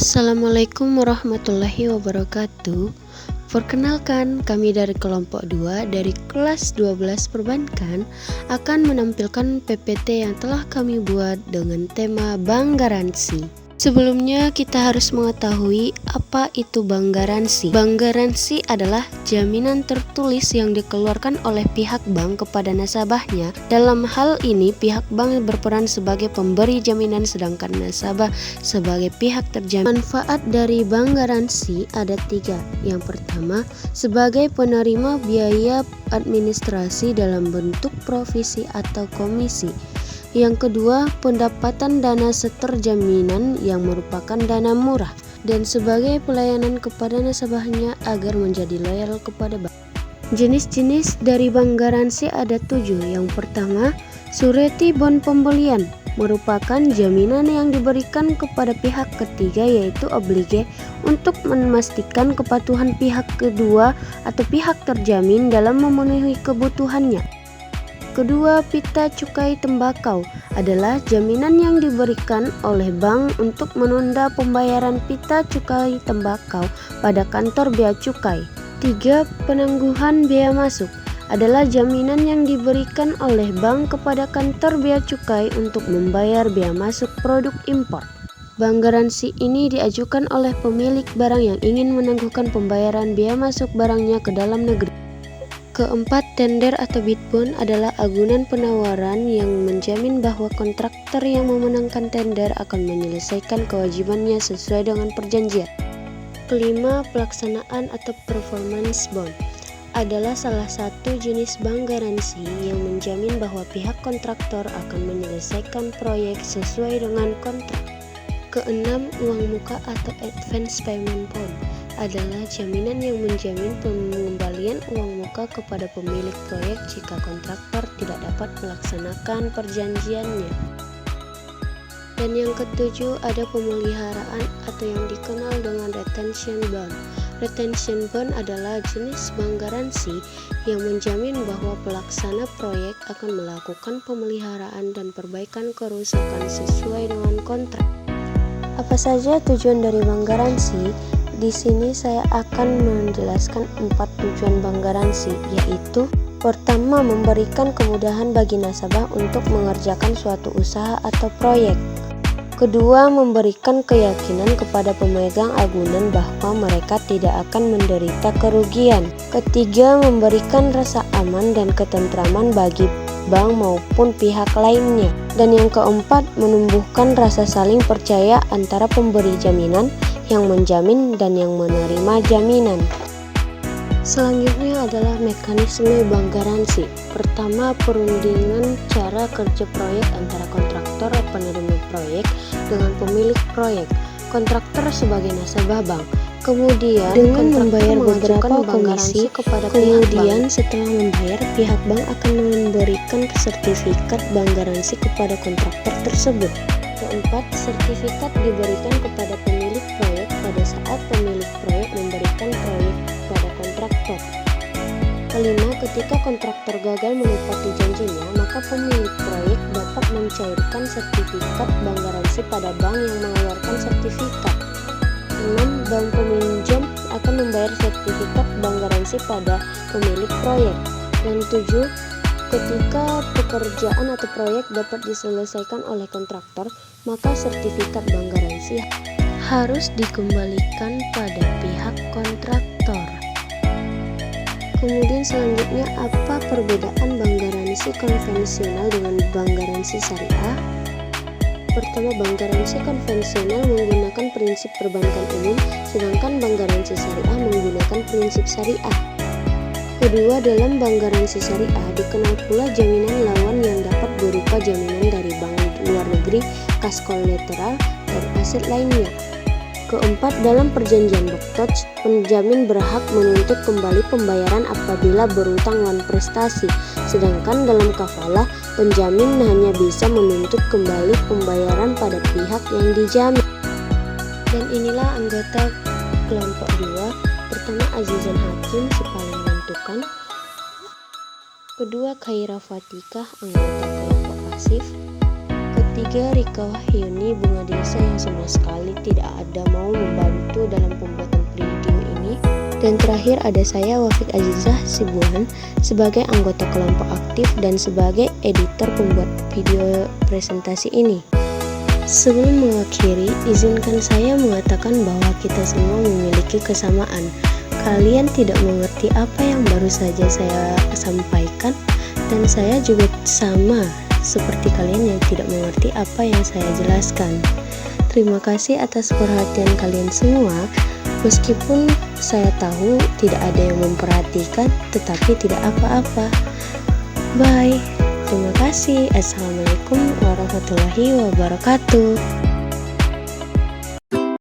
Assalamualaikum warahmatullahi wabarakatuh. Perkenalkan, kami dari kelompok 2 dari kelas 12 perbankan akan menampilkan PPT yang telah kami buat dengan tema bank garansi. Sebelumnya kita harus mengetahui apa itu bank garansi. Bank garansi adalah jaminan tertulis yang dikeluarkan oleh pihak bank kepada nasabahnya. Dalam hal ini pihak bank berperan sebagai pemberi jaminan sedangkan nasabah sebagai pihak terjamin. Manfaat dari bank garansi ada 3. Yang pertama, sebagai penerima biaya administrasi dalam bentuk provisi atau komisi. Yang kedua, pendapatan dana setor jaminan yang merupakan dana murah dan sebagai pelayanan kepada nasabahnya agar menjadi loyal kepada bank. Jenis-jenis dari bank garansi ada 7. Yang pertama, surety bond pembelian merupakan jaminan yang diberikan kepada pihak ketiga yaitu oblige untuk memastikan kepatuhan pihak kedua atau pihak terjamin dalam memenuhi kebutuhannya. Kedua, pita cukai tembakau adalah jaminan yang diberikan oleh bank untuk menunda pembayaran pita cukai tembakau pada kantor bea cukai. 3. Penangguhan bea masuk adalah jaminan yang diberikan oleh bank kepada kantor bea cukai untuk membayar bea masuk produk impor. Bank garansi ini diajukan oleh pemilik barang yang ingin menangguhkan pembayaran bea masuk barangnya ke dalam negeri. Keempat, tender atau bid bond adalah agunan penawaran yang menjamin bahwa kontraktor yang memenangkan tender akan menyelesaikan kewajibannya sesuai dengan perjanjian. Kelima, pelaksanaan atau performance bond adalah salah satu jenis bank garansi yang menjamin bahwa pihak kontraktor akan menyelesaikan proyek sesuai dengan kontrak. Keenam, uang muka atau advance payment bond adalah jaminan yang menjamin pengembalian uang muka kepada pemilik proyek jika kontraktor tidak dapat melaksanakan perjanjiannya. Dan yang ketujuh, ada pemeliharaan atau yang dikenal dengan retention bond. Retention bond adalah jenis bank garansi yang menjamin bahwa pelaksana proyek akan melakukan pemeliharaan dan perbaikan kerusakan sesuai dengan kontrak. Apa saja tujuan dari bank garansi? Di sini saya akan menjelaskan 4 tujuan bank garansi, yaitu pertama, memberikan kemudahan bagi nasabah untuk mengerjakan suatu usaha atau proyek. Kedua, memberikan keyakinan kepada pemegang agunan bahwa mereka tidak akan menderita kerugian. Ketiga, memberikan rasa aman dan ketentraman bagi bank maupun pihak lainnya. Dan yang keempat, menumbuhkan rasa saling percaya antara pemberi jaminan yang menjamin dan yang menerima jaminan. Selanjutnya adalah mekanisme bank garansi. Pertama, perundingan cara kerja proyek antara kontraktor penerima proyek dengan pemilik proyek. Kontraktor sebagai nasabah bank. Kemudian dengan membayar beberapa komisi kepada kemudian setelah membayar pihak bank akan memberikan sertifikat bank garansi kepada kontraktor tersebut. Keempat, sertifikat diberikan kepada pemilik proyek pada saat pemilik proyek memberikan proyek pada kontraktor. Kelima, ketika kontraktor gagal menepati janjinya, maka pemilik proyek dapat mencairkan sertifikat bank garansi pada bank yang mengeluarkan sertifikat. 6. Bank peminjam akan membayar sertifikat bank garansi pada pemilik proyek. Dan 7. Ketika pekerjaan atau proyek dapat diselesaikan oleh kontraktor, maka sertifikat bank garansi harus dikembalikan pada pihak kontraktor. Kemudian selanjutnya, apa perbedaan bank garansi konvensional dengan bank garansi syariah? Pertama, bank garansi konvensional menggunakan prinsip perbankan umum, sedangkan bank garansi syariah menggunakan prinsip syariah. Kedua, dalam bank garansi syariah dikenal pula jaminan lawan yang dapat berupa jaminan dari bank luar negeri, kas kolateral, dan aset lainnya. Keempat, dalam perjanjian Boktoch, penjamin berhak menuntut kembali pembayaran apabila berutang lawan prestasi, sedangkan dalam kafalah, penjamin hanya bisa menuntut kembali pembayaran pada pihak yang dijamin. Dan inilah anggota kelompok 2. Pertama, Azizan Hakim si paling menentukan. Kedua, Khaira Fatikah anggota kelompok pasif. Ketiga, Rika Wahyuni, bunga desa yang sama sekali tidak ada mau membantu dalam pembuatan video ini. Dan terakhir ada saya, Wafik Azizah Sibuan, sebagai anggota kelompok aktif dan sebagai editor pembuat video presentasi ini. Sebelum mengakhiri, izinkan saya mengatakan bahwa kita semua memiliki kesamaan. Kalian tidak mengerti apa yang baru saja saya sampaikan, dan saya juga sama seperti kalian yang tidak mengerti apa yang saya jelaskan. Terima kasih atas perhatian kalian semua. Meskipun saya tahu tidak ada yang memperhatikan, tetapi tidak apa-apa. Bye. Terima kasih. Assalamualaikum warahmatullahi wabarakatuh.